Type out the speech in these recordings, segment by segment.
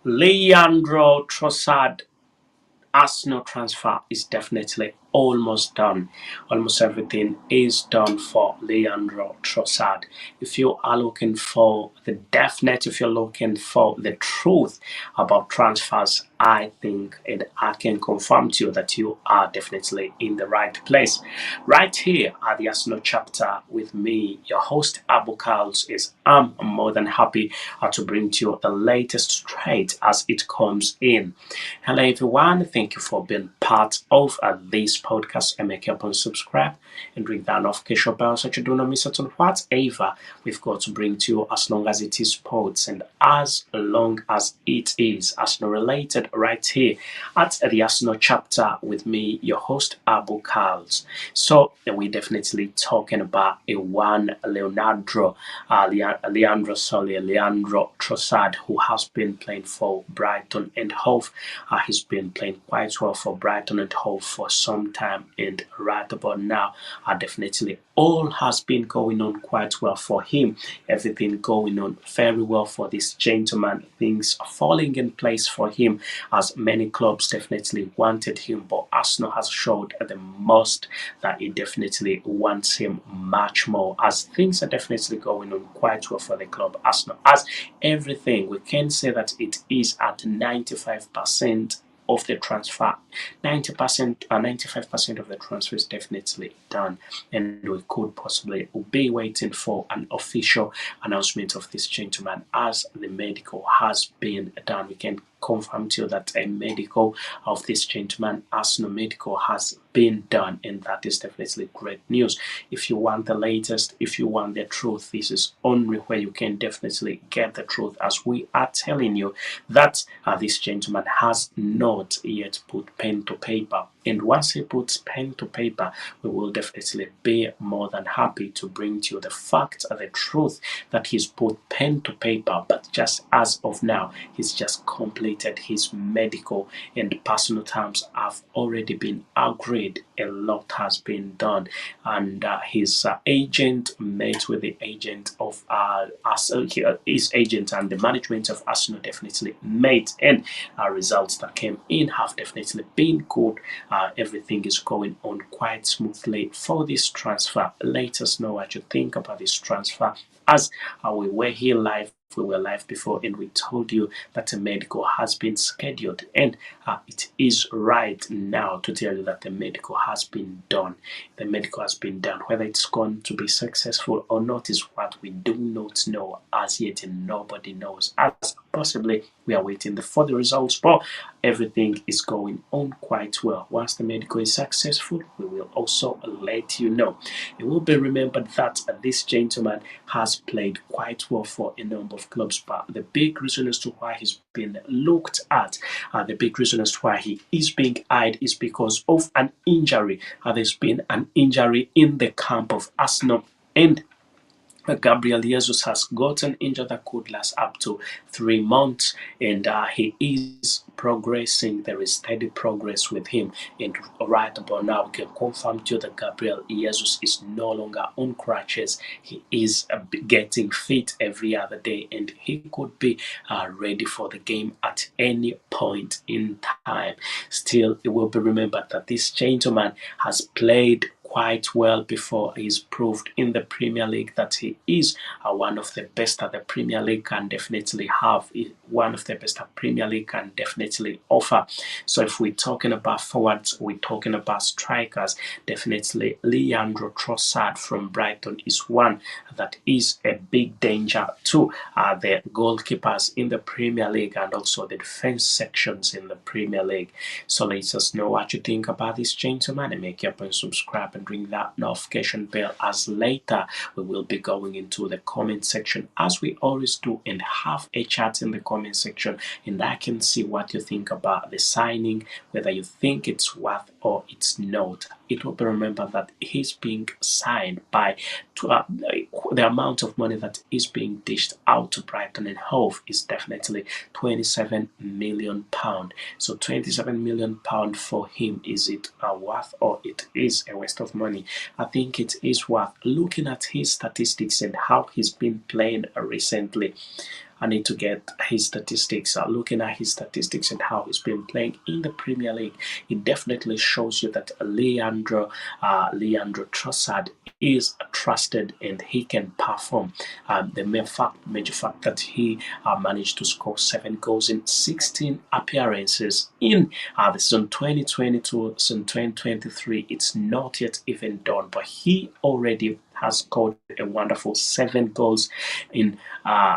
Leandro Trossard Arsenal transfer is definitely almost done. Almost everything is done for Leandro Trossard. If you are looking for the definite, if you're looking for the truth about transfers, I think and I can confirm to you that you are definitely in the right place. Right here at the Arsenal chapter with me, your host Abu Carls is I'm more than happy to bring to you the latest straight as it comes in. Hello everyone, thank you for being part of this podcast and make up and subscribe and ring that notification bell so you do not miss out on whatever we've got to bring to you as long as it is sports and as long as it is Arsenal related right here at the Arsenal chapter with me, your host Abu Carls. So we're definitely talking about a one Leonardo, Leandro Trossard, who has been playing for Brighton and Hove. He's been playing quite well for Brighton and Hove for some time, and right about now, definitely all has been going on quite well for him. Everything going on very well for this gentleman. Things are falling in place for him as many clubs definitely wanted him, but Arsenal has showed the most that it definitely wants him much more as things are definitely going on quite well for the club Arsenal. As everything, we can say that it is at 95% of the transfer. 90%, 95% of the transfer is definitely done, and we could possibly be waiting for an official announcement of this gentleman as the medical has been done. We can confirm to you that a medical of this gentleman, Arsenal medical, has been done, and that is definitely great news. If you want the latest, if you want the truth, this is only where you can definitely get the truth, as we are telling you that this gentleman has not yet put pen to paper. And once he puts pen to paper, we will definitely be more than happy to bring to you the fact and the truth that he's put pen to paper. But just as of now, he's just completed his medical, and personal terms have already been agreed. A lot has been done, and his agent met with the agent of his agent, and the management of Arsenal definitely met, and results that came in have definitely been good. Everything is going on quite smoothly for this transfer. Let us know what you think about this transfer. As we were here live, we were live before, and we told you that a medical has been scheduled, and it is right now to tell you that the medical has been done. The medical has been done. Whether it's going to be successful or not is what we do not know as yet, and nobody knows. As possibly we are waiting for the results, but everything is going on quite well. Once the medical is successful, we will also let you know. It will be remembered that this gentleman has played quite well for a number of clubs, but the big reason as to why he's been looked at, the big reason as to why he is being eyed is because of an injury. There's been an injury in the camp of Arsenal, and Gabriel Jesus has gotten injured that could last up to 3 months, and he is progressing. There is steady progress with him, and right about now, we can confirm to you that Gabriel Jesus is no longer on crutches. He is getting fit every other day, and he could be ready for the game at any point in time. Still, it will be remembered that this gentleman has played quite well before. He's proved in the Premier League that he is one of the best that the Premier League can definitely have, one of the best that Premier League can definitely offer. So if we're talking about forwards, we're talking about strikers, definitely Leandro Trossard from Brighton is one that is a big danger to the goalkeepers in the Premier League and also the defense sections in the Premier League. So let us know what you think about this gentleman, and make your point, subscribe, and ring that notification bell, as later we will be going into the comment section as we always do and have a chat in the comment section, and I can see what you think about the signing, whether you think it's worth or it's not. It will be remembered that he's being signed by the amount of money that is being dished out to Brighton and Hove is definitely £27 million. So £27 million for him, is it worth, or it is a waste of money? I think it is worth. Looking at his statistics and how he's been playing recently, I need to get his statistics. Looking at his statistics and how he's been playing in the Premier League, it definitely shows you that Leandro Trossard is trusted and he can perform. The major fact that he managed to score 7 goals in 16 appearances in the season 2020 to season 2023. It's not yet even done, but he already has scored a wonderful 7 goals in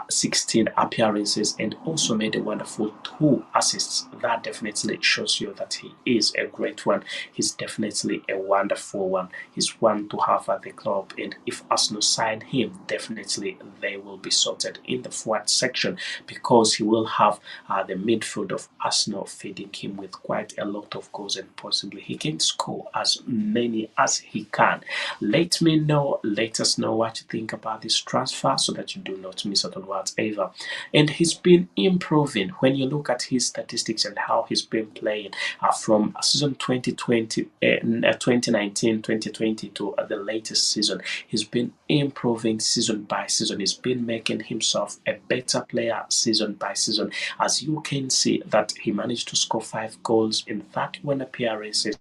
16 appearances and also made a wonderful 2 assists. That definitely shows you that he is a great one. He's definitely a wonderful one. He's one to have at the club, and if Arsenal sign him, definitely they will be sorted in the forward section because he will have the midfield of Arsenal feeding him with quite a lot of goals, and possibly he can score as many as he can. Let us know what you think about this transfer so that you do not miss out on whatever. And he's been improving when you look at his statistics and how he's been playing from season 2020, 2019, 2020 to the latest season. He's been improving season by season. He's been making himself a better player season by season. As you can see that he managed to score 5 goals in 31 appearances,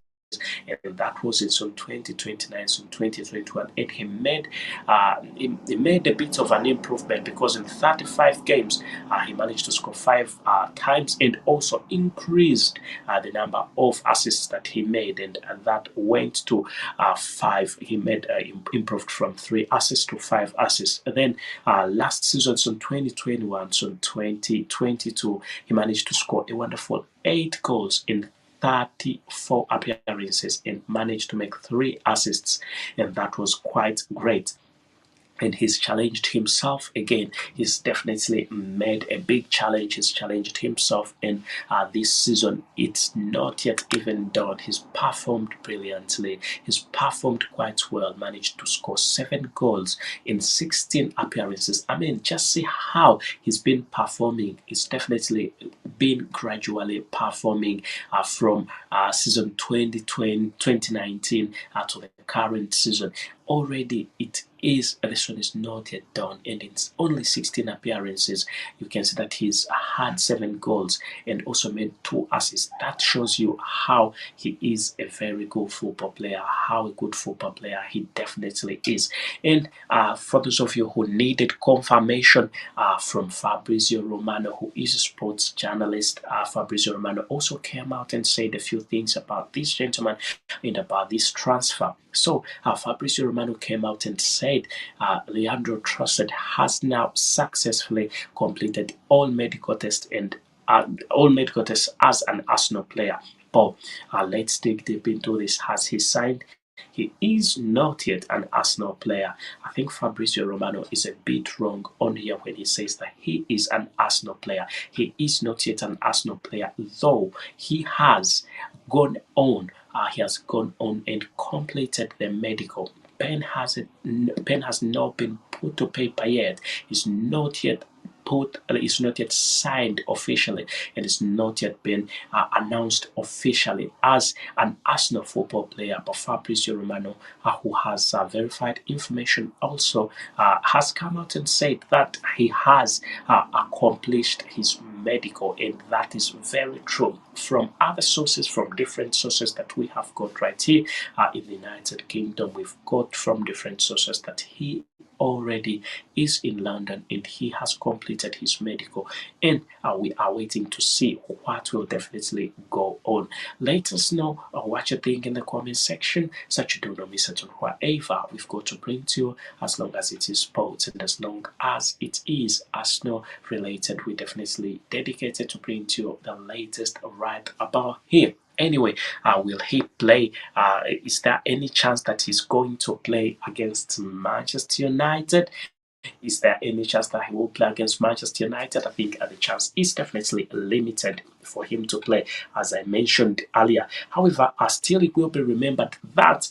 and that was in some 2029, some 2021, and he made a bit of an improvement because in 35 games he managed to score 5 times and also increased the number of assists that he made, and that went to 5. He made improved from 3 assists to 5 assists. And then last season, so 2021, so 2022, he managed to score a wonderful 8 goals in 34 appearances and managed to make 3 assists, and that was quite great. And he's challenged himself again. He's definitely made a big challenge. He's challenged himself, and this season it's not yet even done. He's performed brilliantly. He's performed quite well. Managed to score 7 goals in 16 appearances. I mean, just see how he's been performing. He's definitely been gradually performing from season 2020, 2019 to the current season. Already this one is not yet done, and it's only 16 appearances. You can see that he's had 7 goals and also made 2 assists. That shows you how he is a very good football player, how a good football player he definitely is. And for those of you who needed confirmation from Fabrizio Romano, who is a sports journalist, Fabrizio Romano also came out and said a few things about this gentleman and about this transfer. So Fabrizio Romano came out and said Leandro Trossard has now successfully completed all medical tests as an Arsenal player. But let's dig deep into this. Has he signed? He is not yet an Arsenal player. I think Fabrizio Romano is a bit wrong on here when he says that he is an Arsenal player. He is not yet an Arsenal player, though he has gone on. He has gone on and completed the medical. Pen has not been put to paper yet. It's not yet it's not yet signed officially, and it's not yet been announced officially as an Arsenal football player. But Fabrizio Romano, who has verified information, also has come out and said that he has accomplished his medical, and that is very true. From other sources, from different sources that we have got right here in the United Kingdom, we've got from different sources that he already is in London and he has completed his medical, and we are waiting to see what will definitely go on. Let us know what you think in the comment section so that you do not miss out on whatever we've got to bring to you, as long as it is sports and as long as it is Arsenal related. We definitely dedicated to bring to you the latest right about here. Anyway, will he play? Is there any chance that he's going to play against Manchester United? Is there any chance that he will play against Manchester United? I think the chance is definitely limited for him to play, as I mentioned earlier. However, still it will be remembered that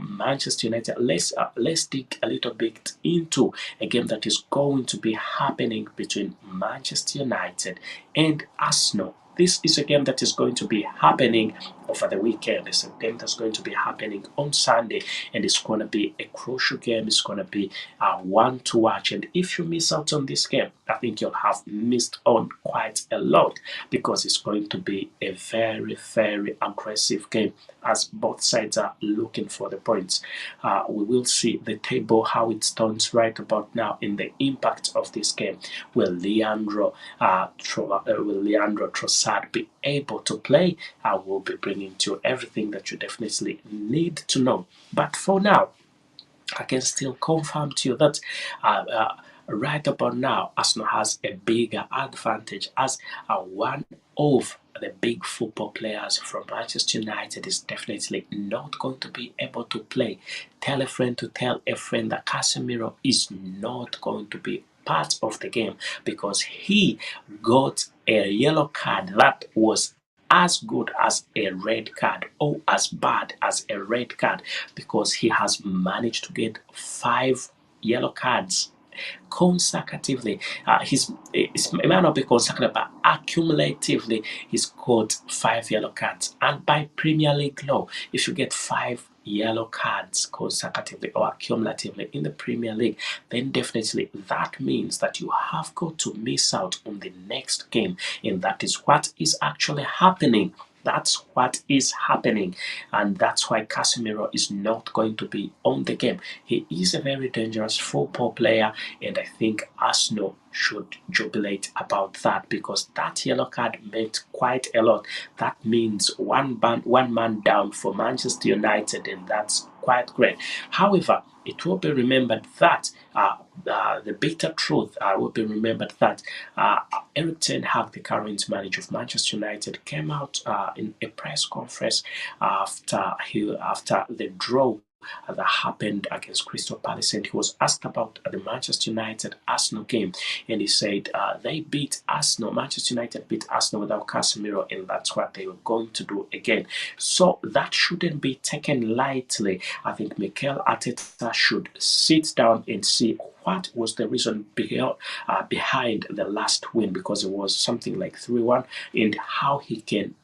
Manchester United. Let's dig a little bit into a game that is going to be happening between Manchester United and Arsenal. This is a game that is going to be happening over the weekend. It's a game that's going to be happening on Sunday, and it's going to be a crucial game. It's going to be one to watch. And if you miss out on this game, I think you'll have missed on quite a lot, because it's going to be a very, very aggressive game as both sides are looking for the points. We will see the table, how it stands right about now, in the impact of this game. Will Leandro Trossard be able to play? I will be bringing to you everything that you definitely need to know. But for now, I can still confirm to you that right about now, Arsenal has a bigger advantage, as one of the big football players from Manchester United is definitely not going to be able to play. Tell a friend to tell a friend that Casemiro is not going to be part of the game, because he got a yellow card that was as good as a red card, or as bad as a red card, because he has managed to get 5 yellow cards consecutively. It might not be consecutive, but accumulatively, he's got 5 yellow cards. And by Premier League law, if you get 5 yellow cards consecutively or accumulatively in the Premier League, then definitely that means that you have got to miss out on the next game, and that is what is actually happening. That's what is happening, and that's why Casemiro is not going to be on the game. He is a very dangerous football player, and I think Arsenal should jubilate about that, because that yellow card meant quite a lot. That means one man down for Manchester United, and that's quite great. However, it will be remembered that the bitter truth will be remembered that Eric Ten Hag, the current manager of Manchester United, came out in a press conference after the draw that happened against Crystal Palace, and he was asked about the Manchester United Arsenal game, and he said they beat Arsenal. Manchester United beat Arsenal without Casemiro, and that's what they were going to do again. So that shouldn't be taken lightly. I think Mikel Arteta should sit down and see what was the reason behind the last win, because it was something like 3-1, and how he can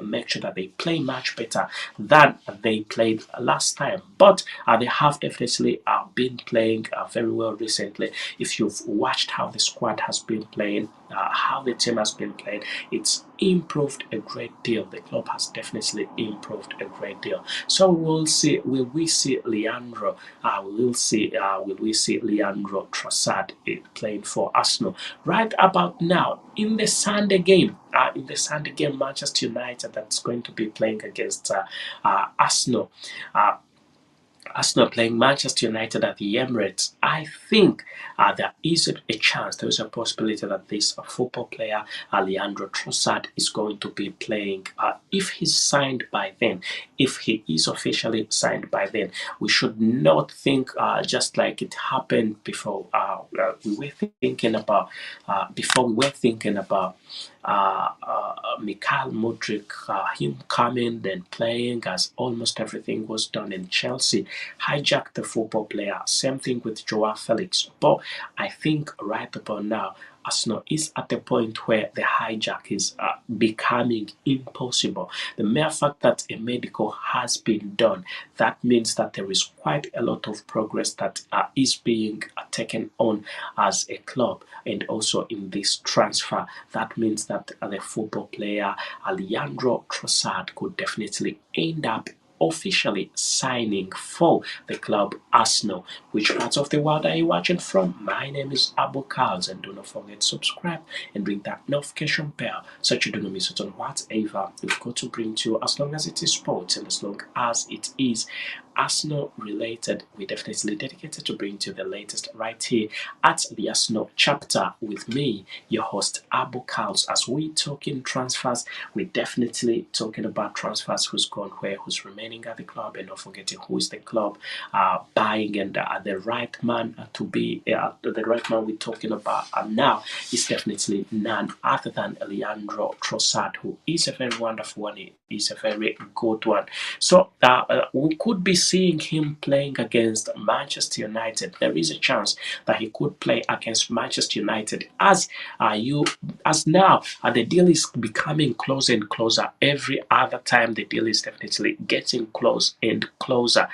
make sure that they play much better than they played last time. But they have definitely been playing very well recently. If you've watched how the squad has been playing, how the team has been playing, it's improved a great deal. The club has definitely improved a great deal. So we'll see. Will we see Leandro? Will we see Leandro Trossard playing for Arsenal right about now in the Sunday game? Manchester United that's going to be playing against Arsenal. Arsenal playing Manchester United at the Emirates. I think there is a chance, there is a possibility that this football player, Leandro Trossard, is going to be playing. If he's signed by then, if he is officially signed by then, we should not think just like it happened before. We were thinking about Mikhail Mudryk, him coming then playing as almost everything was done in Chelsea, hijacked the football player. Same thing with Joao Felix. But I think right about now, Arsenal is at the point where the hijack is becoming impossible. The mere fact that a medical has been done, that means that there is quite a lot of progress that is being taken on as a club, and also in this transfer. That means that the football player Leandro Trossard could definitely end up officially signing for the club Arsenal. Which parts of the world are you watching from? My name is Abu Carls, and do not forget to subscribe and ring that notification bell so you do not miss out on whatever we've got to bring to you, as long as it is sports and as long as it is Arsenal related. We're definitely dedicated to bring to you the latest right here at the Arsenal chapter with me, your host Abu Carls. As we talking transfers, we're definitely talking about transfers, who's gone where, who's remaining at the club, and not forgetting who is the club buying, and the right man to be the right man we're talking about now is definitely none other than Leandro Trossard, who is a very wonderful one. He is a very good one. So we could be seeing him playing against Manchester United. There is a chance that he could play against Manchester United as now the deal is becoming closer and closer. Every other time the deal is definitely getting close and closer.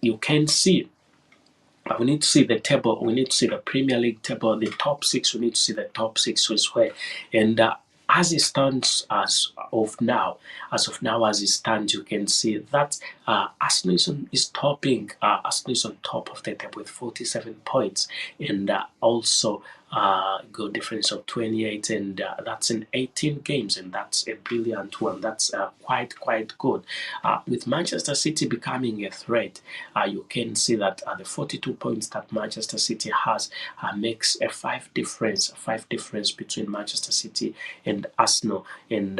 You can see we need to see the table. We need to see the Premier League table, the top six. We need to see the top six as well. And as it stands as it stands, you can see that Arsenal is topping. Arsenal is on top of the table with 47 points, and also goal difference of 28, and that's in 18 games, and that's a brilliant one. That's quite good. With Manchester City becoming a threat, you can see that the 42 points that Manchester City has makes a five difference between Manchester City and Arsenal, and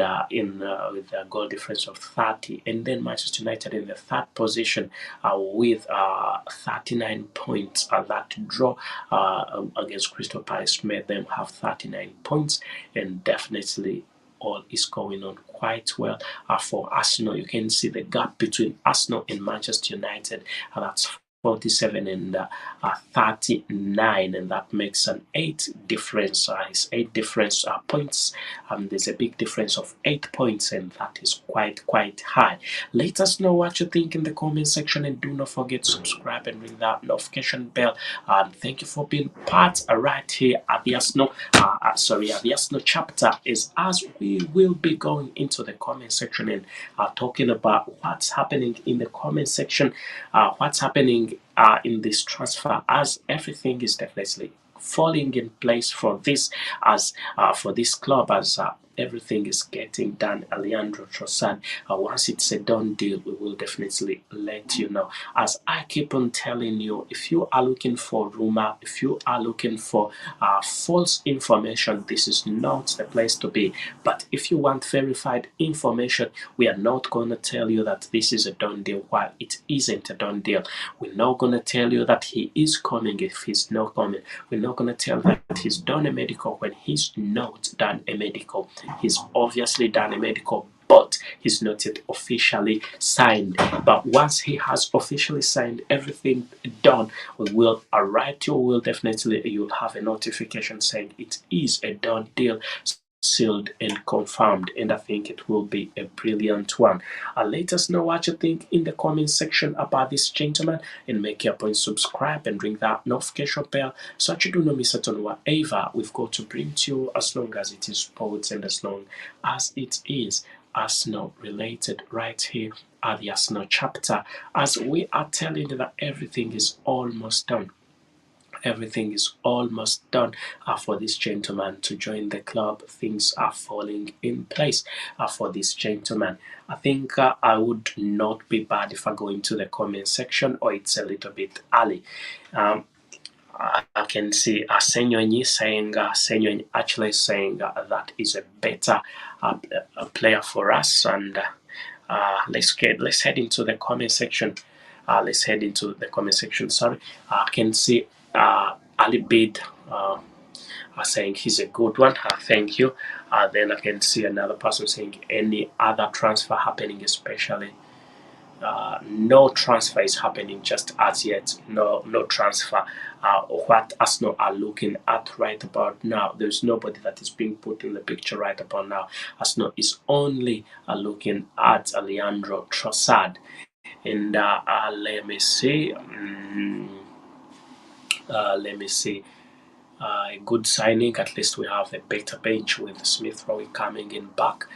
with a goal difference of 30, and then Manchester United in the third position with 39 points. That draw against Crystal Palace made them have 39 points, and definitely all is going on quite well for Arsenal. You can see the gap between Arsenal and Manchester United, that's 47 and 39, and that makes an 8 difference. It's 8 difference points. There's a big difference of 8 points, and that is quite high. Let us know what you think in the comment section, and do not forget to subscribe and ring that notification bell. Thank you for being part right here at the Arsenal chapter. Is as we will be going into the comment section and talking about what's happening in the comment section, what's happening in this transfer, as everything is definitely falling in place for this club, as everything is getting done. Leandro Trossard, once it's a done deal, we will definitely let you know. As I keep on telling you, if you are looking for rumor, if you are looking for false information, this is not the place to be. But if you want verified information, we are not going to tell you that this is a done deal while it isn't a done deal. We're not going to tell you that he is coming if he's not coming. We're not going to tell that he's done a medical when he's not done a medical. He's obviously done a medical, but he's not yet officially signed. But once he has officially signed, everything done, we will write you. Will definitely, you'll have a notification saying it is a done deal, sealed and confirmed, and I think it will be a brilliant one. Let us know what you think in the comment section about this gentleman, and make your point subscribe and ring that notification bell so that you do not miss out on whatever we've got to bring to you, as long as it is sports and as long as it is Arsenal related, right here at the Arsenal chapter, as we are telling you that everything is almost done. Everything is almost done for this gentleman to join the club. Things are falling in place for this gentleman. I think I would not be bad if I go into the comment section, or it's a little bit early. I can see Senyonyi saying, Senyonyi actually saying that is a better player for us. And let's head into the comment section. Sorry, I can see Ali Bid saying he's a good one. Thank you. Then I can see another person saying any other transfer happening, especially. No transfer is happening just as yet. No transfer. What Arsenal are looking at right about now, there's nobody that is being put in the picture right about now. Arsenal is only looking at Leandro Trossard. And let me see. A good signing. At least we have a better bench with Smith Rowe coming in back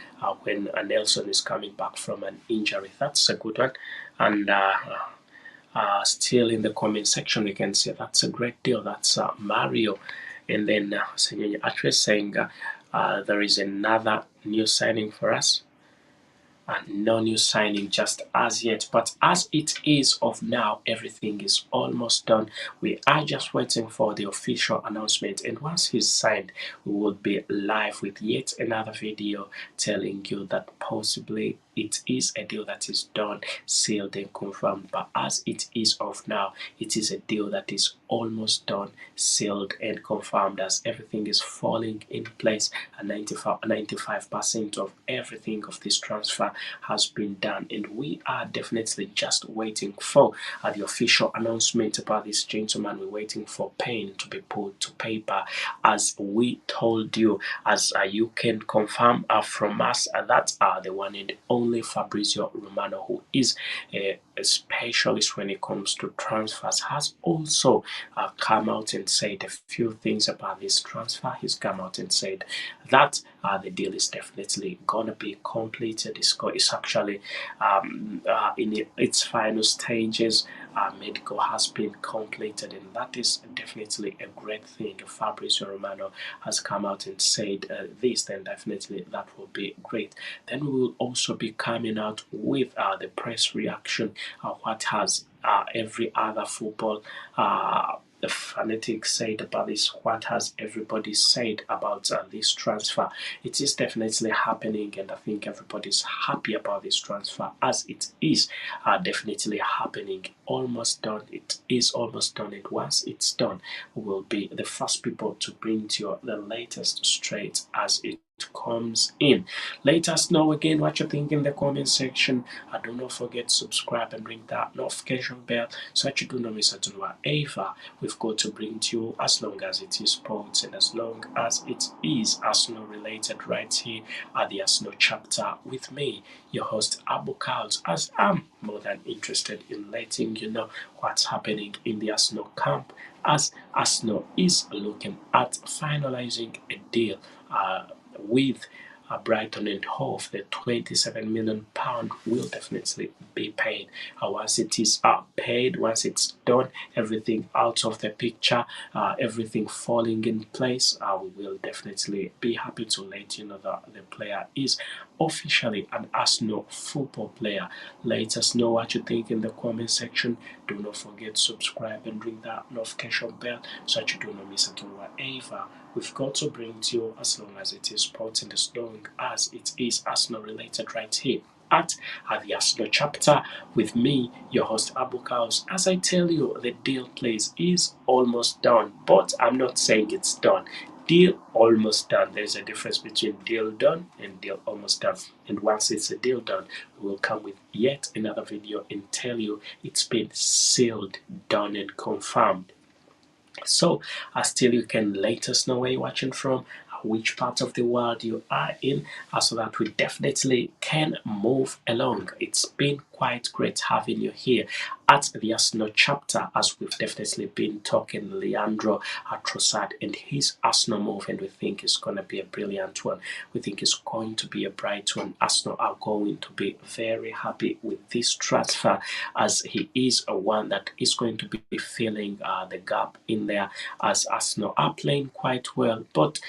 when Nelson is coming back from an injury. That's a good one. And still in the comment section, you can see that's a great deal. That's Mario. And then Senor Atre saying there is another new signing for us. No new signing just as yet, but as it is of now, everything is almost done. We are just waiting for the official announcement, and once he's signed, we will be live with yet another video telling you that possibly it is a deal that is done, sealed, and confirmed. But as it is of now, it is a deal that is almost done, sealed, and confirmed, as everything is falling in place. And 95% of everything of this transfer has been done, and we are definitely just waiting for the official announcement about this gentleman. We're waiting for pen to be put to paper, as we told you, as you can confirm from us that the one and only Fabrizio Romano, who is a specialist when it comes to transfers, has also come out and said a few things about this transfer. He's come out and said that the deal is definitely gonna be completed. It's actually in its final stages. Medical has been completed, and that is definitely a great thing. Fabrizio Romano has come out and said this, then definitely that will be great. Then we will also be coming out with the press reaction, what has every other football the fanatics said about this, what has everybody said about this transfer. It is definitely happening, and I think everybody's happy about this transfer, as it is definitely happening. Almost done. It is almost done, and once it's done, we will be the first people to bring to you the latest straight as it comes in. Let us know again what you think in the comment section. Do not forget to subscribe and ring that notification bell so that you do not miss out on whatever we've got to bring to you, as long as it is sports and as long as it is Arsenal related, right here at the Arsenal chapter with me, your host Abu Kals, as I'm more than interested in letting you know what's happening in the Arsenal camp, as Arsenal is looking at finalizing a deal with Brighton and Hove. The £27 million will definitely be paid. Once it is paid, once it's done, everything out of the picture, everything falling in place, we will definitely be happy to let you know that the player is officially an Arsenal football player. Let us know what you think in the comment section. Do not forget to subscribe and ring that notification bell so that you do not miss out on whatever we've got to bring to you, as long as it is sports and as long as it is Arsenal related, right here at the Arsenal chapter with me, your host Abu Kaos. As I tell you, the deal place is almost done, but I'm not saying it's done. Deal almost done. There's a difference between deal done and deal almost done. And once it's a deal done, we will come with yet another video and tell you it's been sealed, done, and confirmed. So, still you can let us know where you're watching from, which part of the world you are in, so that we definitely can move along. It's been quite great having you here at the Arsenal chapter, as we've definitely been talking Leandro Trossard and his Arsenal move, and we think it's going to be a brilliant one. We think it's going to be a bright one. Arsenal are going to be very happy with this transfer, as he is a one that is going to be filling the gap in there, as Arsenal are playing quite well, but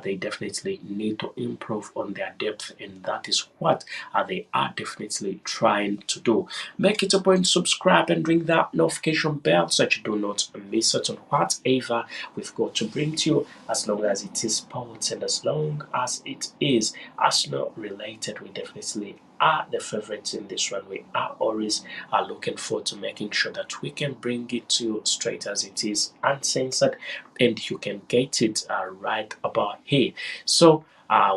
they definitely need to improve on their depth, and that is what they are definitely trying to do. Make it a point to subscribe and ring that notification bell so that you do not miss out on whatever we've got to bring to you, as long as it is sports and as long as it is Arsenal related. We definitely are the favorites in this one. We are always looking forward to making sure that we can bring it to you straight as it is, uncensored, and you can get it right about here. So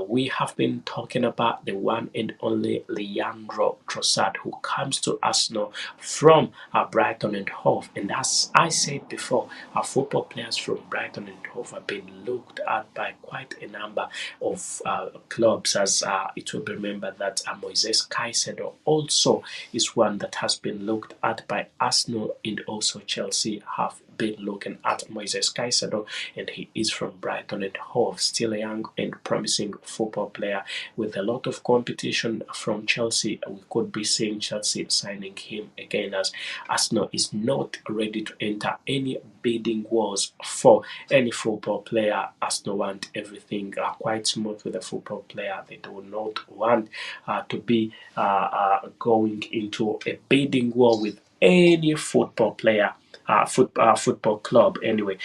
we have been talking about the one and only Leandro Trossard, who comes to Arsenal from Brighton and Hove. And as I said before, football players from Brighton and Hove have been looked at by quite a number of clubs, as it will be remembered that Moises Caicedo also is one that has been looked at by Arsenal, and also Chelsea have been looking at Moises Caicedo, and he is from Brighton and Hove, still a young and promising football player with a lot of competition from Chelsea. We could be seeing Chelsea signing him again, as Arsenal is not ready to enter any bidding wars for any football player. Arsenal want everything quite smooth with a football player. They do not want to be going into a bidding war with any football player football club anyway.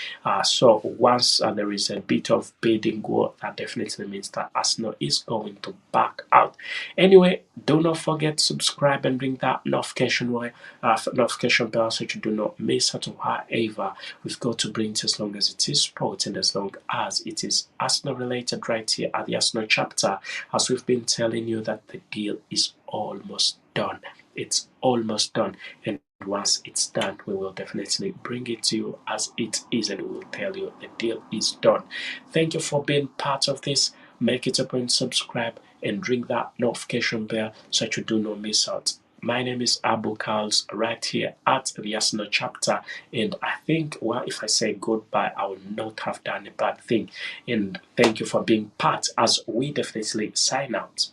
So once there is a bit of bidding war, that definitely means that Arsenal is going to back out. Anyway, do not forget to subscribe and ring that notification bell so you do not miss out. However, we've got to bring it as long as it is sport and as long as it is Arsenal related right here at the Arsenal chapter, as we've been telling you that the deal is almost done. It's almost done. And once it's done, we will definitely bring it to you as it is and we will tell you the deal is done. Thank you for being part of this. Make it a point, subscribe and ring that notification bell so that you do not miss out. My name is Abu Carls right here at the Arsenal chapter, and I think, well, if I say goodbye, I will not have done a bad thing. And thank you for being part as we definitely sign out.